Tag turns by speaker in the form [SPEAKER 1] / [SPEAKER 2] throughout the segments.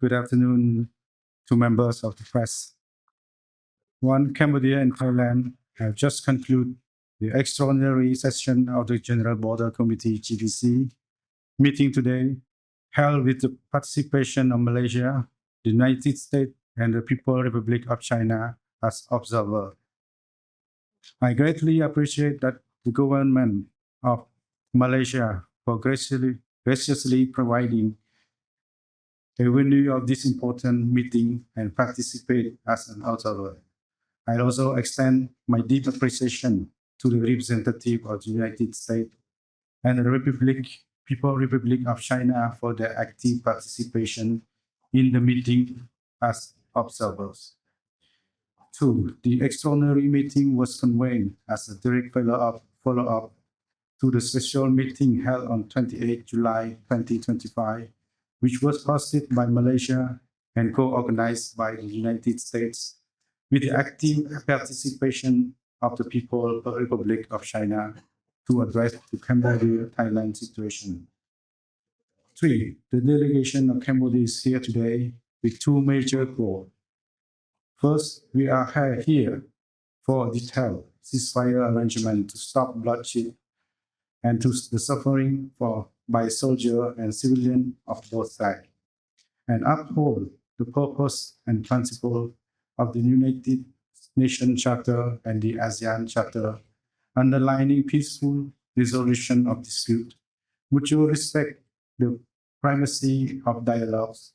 [SPEAKER 1] Good afternoon to members of the press. Cambodia and Thailand have just concluded the extraordinary session of the General Border Committee GBC meeting today, held with the participation of Malaysia, the United States, and the People's Republic of China as observers. I greatly appreciate that the government of Malaysia for graciously providing a venue of this important meeting and participate as an observer. I also extend my deep appreciation to the representative of the United States and the People's Republic of China for their active participation in the meeting as observers. 2. The extraordinary meeting was convened as a direct follow-up to the special meeting held on 28 July 2025, which was hosted by Malaysia and co-organized by the United States with the active participation of the People's Republic of China to address the Cambodia-Thailand situation. 3. The delegation of Cambodia is here today with two major goals. First, we are here for a detailed ceasefire arrangement to stop bloodshed and to the suffering by soldiers and civilians of both sides, and uphold the purpose and principle of the United Nations Charter and the ASEAN Charter, underlining peaceful resolution of dispute, mutual respect, the primacy of dialogues,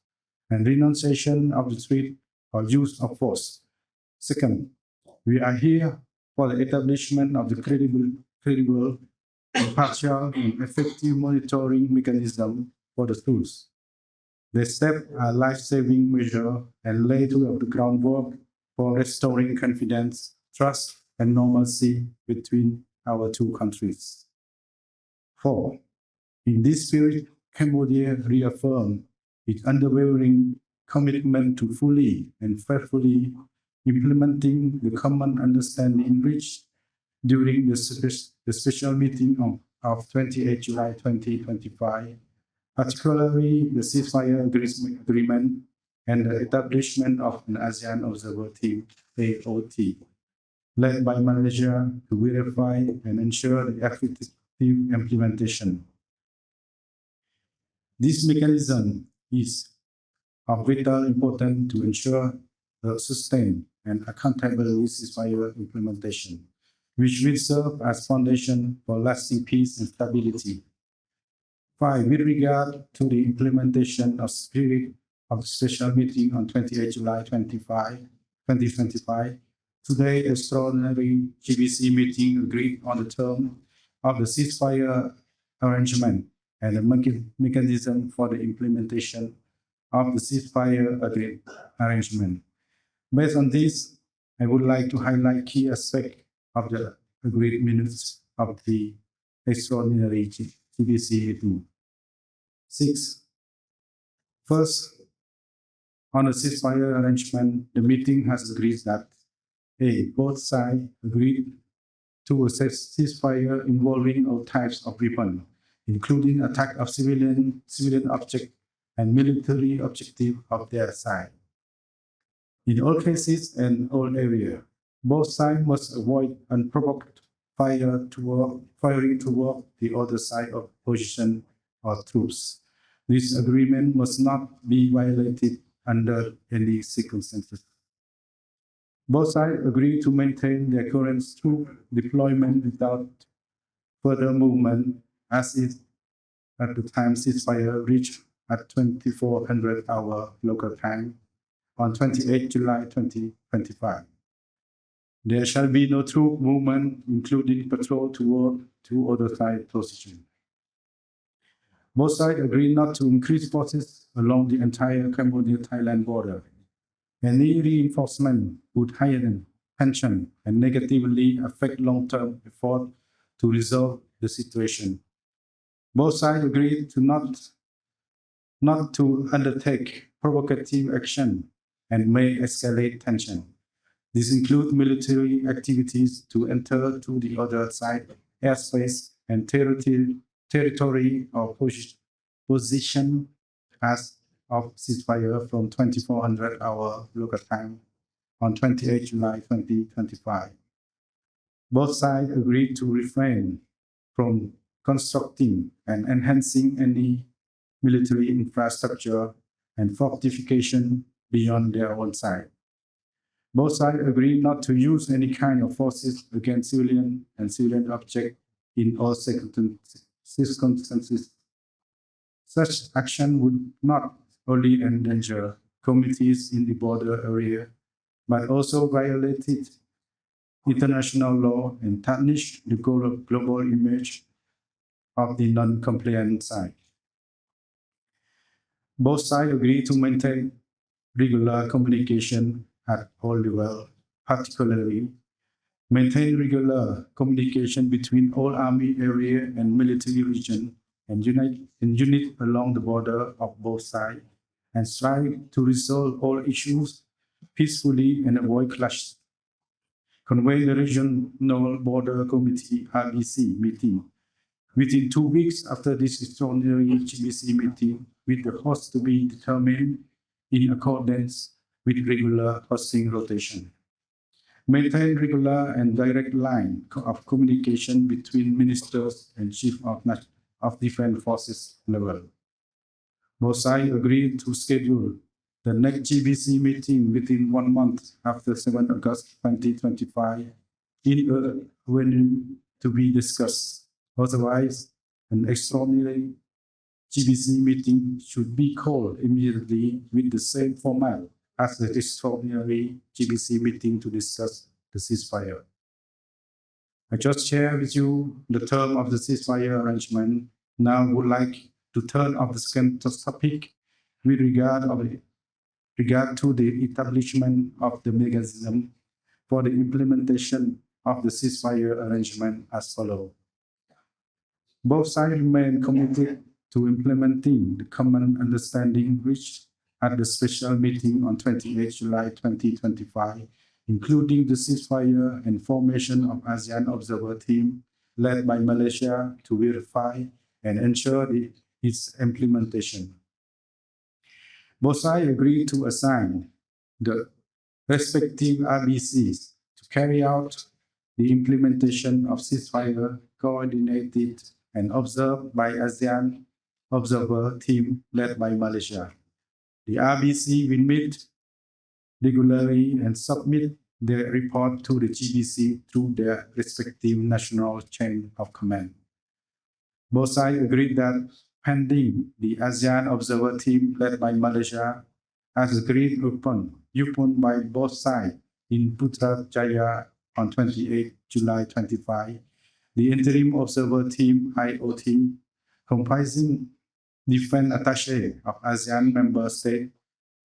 [SPEAKER 1] and renunciation of the threat or use of force. Second, we are here for the establishment of the credible, impartial, and effective monitoring mechanism for the truth. The steps are life-saving measures and lay the groundwork for restoring confidence, trust, and normalcy between our two countries. 4. In this spirit, Cambodia reaffirmed its unwavering commitment to fully and faithfully implementing the common understanding reached during the special meeting of 28 July 2025, particularly the ceasefire agreement and the establishment of an ASEAN Observer Team, AOT, led by Malaysia to verify and ensure the effective implementation. This mechanism is of vital importance to ensure the sustained and accountable ceasefire implementation, which will serve as foundation for lasting peace and stability. 5. With regard to the implementation of spirit of the special meeting on 28 July 2025, today the extraordinary GBC meeting agreed on the term of the ceasefire arrangement and the mechanism for the implementation of the ceasefire arrangement. Based on this, I would like to highlight key aspects of the agreed minutes of the extraordinary GBC meeting. 6. First, on the ceasefire arrangement, the meeting has agreed that A. Both sides agreed to a ceasefire involving all types of weapons, including attack of civilian objects and military objectives of their side. In all cases and all areas, both sides must avoid unprovoked firing toward the other side of position or troops. This agreement must not be violated under any circumstances. Both sides agree to maintain their current troop deployment without further movement, as is at the time ceasefire reached at 2400 hour local time on 28 July 2025. There shall be no troop movement, including patrol toward two other side positions. Both sides agree not to increase forces along the entire Cambodia-Thailand border. Any reinforcement would heighten tension and negatively affect long-term effort to resolve the situation. Both sides agreed to not to undertake provocative action and may escalate tension. This includes military activities to enter to the other side airspace and territory or position as of ceasefire from 2400 hour local time on 28 July 2025. Both sides agreed to refrain from constructing and enhancing any military infrastructure and fortification beyond their own side. Both sides agreed not to use any kind of forces against civilian and civilian objects in all circumstances. Such action would not only endanger communities in the border area, but also violated international law and tarnish the global image of the non-compliant side. Both sides agreed to maintain regular communication at all levels, particularly maintain regular communication between all army area and military region and unit along the border of both sides, and strive to resolve all issues peacefully and avoid clash. Convene the Regional Border Committee RBC meeting within 2 weeks after this extraordinary GBC meeting, with the host to be determined in accordance with regular hosting rotation. Maintain regular and direct line of communication between ministers and chief of defense forces level. Both sides agreed to schedule the next GBC meeting within 1 month after 7 August 2025 in a venue to be discussed. Otherwise, an extraordinary GBC meeting should be called immediately with the same format as the extraordinary GBC meeting to discuss the ceasefire. I just shared with you the term of the ceasefire arrangement. Now I would like to turn off the second topic with regard to the establishment of the mechanism for the implementation of the ceasefire arrangement as follows. Both sides remain committed to implementing the common understanding reached at the special meeting on 28 July 2025, including the ceasefire and formation of ASEAN Observer Team led by Malaysia to verify and ensure its implementation. Both sides agreed to assign the respective RBCs to carry out the implementation of ceasefire coordinated and observed by ASEAN Observer Team led by Malaysia. The RBC will meet regularly and submit their report to the GBC through their respective national chain of command. Both sides agreed that pending the ASEAN Observer Team led by Malaysia, as agreed upon by both sides in Putrajaya on 28 July 25, the Interim Observer Team IOT, comprising defense attaché of ASEAN member states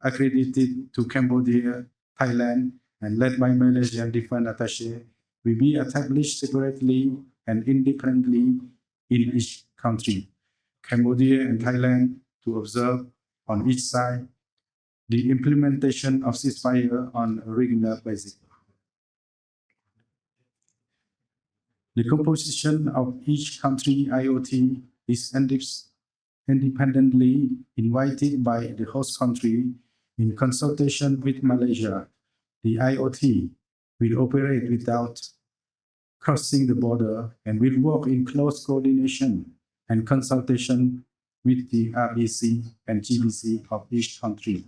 [SPEAKER 1] accredited to Cambodia, Thailand, and led by Malaysian defense attaché, will be established separately and independently in each country, Cambodia and Thailand, to observe on each side the implementation of ceasefire on a regular basis. The composition of each country IOT is independently invited by the host country in consultation with Malaysia. The IOT will operate without crossing the border and will work in close coordination and consultation with the RBC and GBC of each country.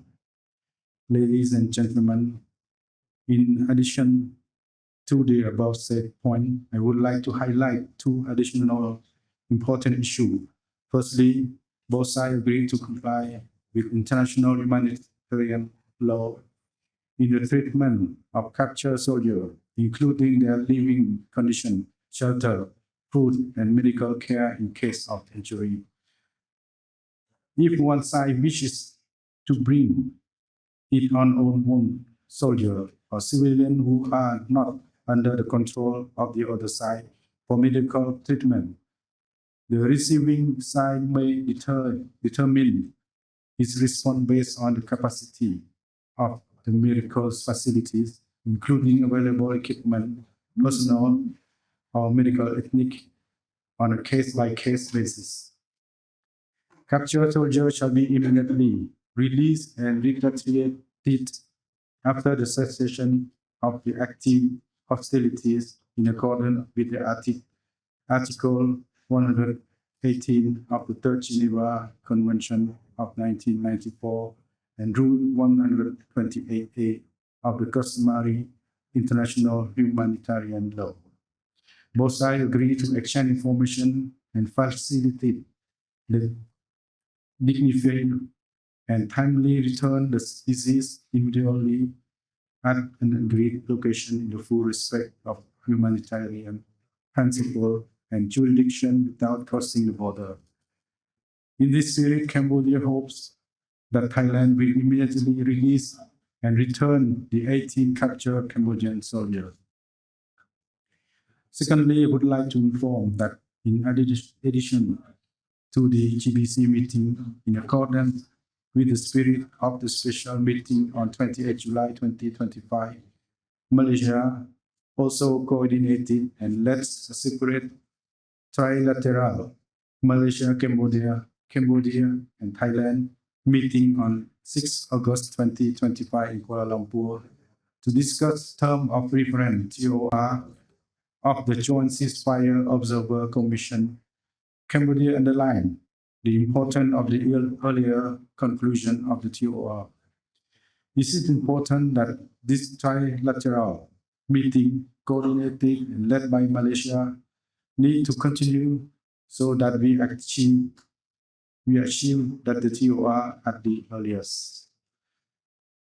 [SPEAKER 1] Ladies and gentlemen, in addition to the above said point, I would like to highlight two additional important issues. Firstly, both sides agreed to comply with international humanitarian law in the treatment of captured soldiers, including their living condition, shelter, food, and medical care in case of injury. If one side wishes to bring it on own soldier or civilian who are not under the control of the other side for medical treatment, the receiving side may determine its response based on the capacity of the medical facilities including available equipment, personnel, or medical ethnic on a case-by-case basis. Captured soldiers shall be immediately released and repatriated after the cessation of the active hostilities in accordance with the Article 118 of the Third Geneva Convention of 1994 and Rule 128A of the customary international humanitarian law. Both sides agree to exchange information and facilitate the dignified and timely return the deceased immediately at an agreed location in the full respect of humanitarian principle and jurisdiction without crossing the border. In this spirit, Cambodia hopes that Thailand will immediately release and return the 18 captured Cambodian soldiers. Secondly, I would like to inform that in addition to the GBC meeting, in accordance with the spirit of the special meeting on 28 July 2025, Malaysia also coordinated and led a separate trilateral Malaysia, Cambodia, and Thailand meeting on 6 August 2025 in Kuala Lumpur to discuss terms of reference TOR of the Joint Ceasefire Observer Commission. Cambodia underlined the importance of the earlier conclusion of the TOR. It is important that this trilateral meeting, coordinated and led by Malaysia, need to continue so that we achieve that the TOR at the earliest.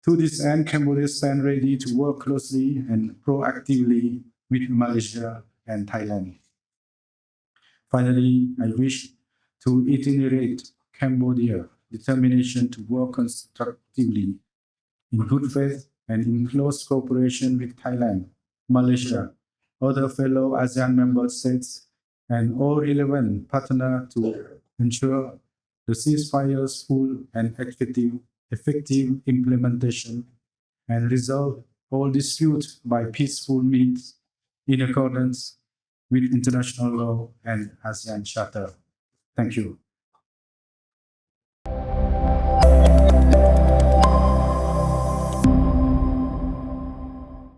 [SPEAKER 1] To this end, Cambodia stands ready to work closely and proactively with Malaysia and Thailand. Finally, I wish to reiterate Cambodia's determination to work constructively in good faith and in close cooperation with Thailand, Malaysia, other fellow ASEAN member states, and all relevant partners to ensure the ceasefire's full and effective implementation and resolve all disputes by peaceful means in accordance with international law and ASEAN Charter. Thank you.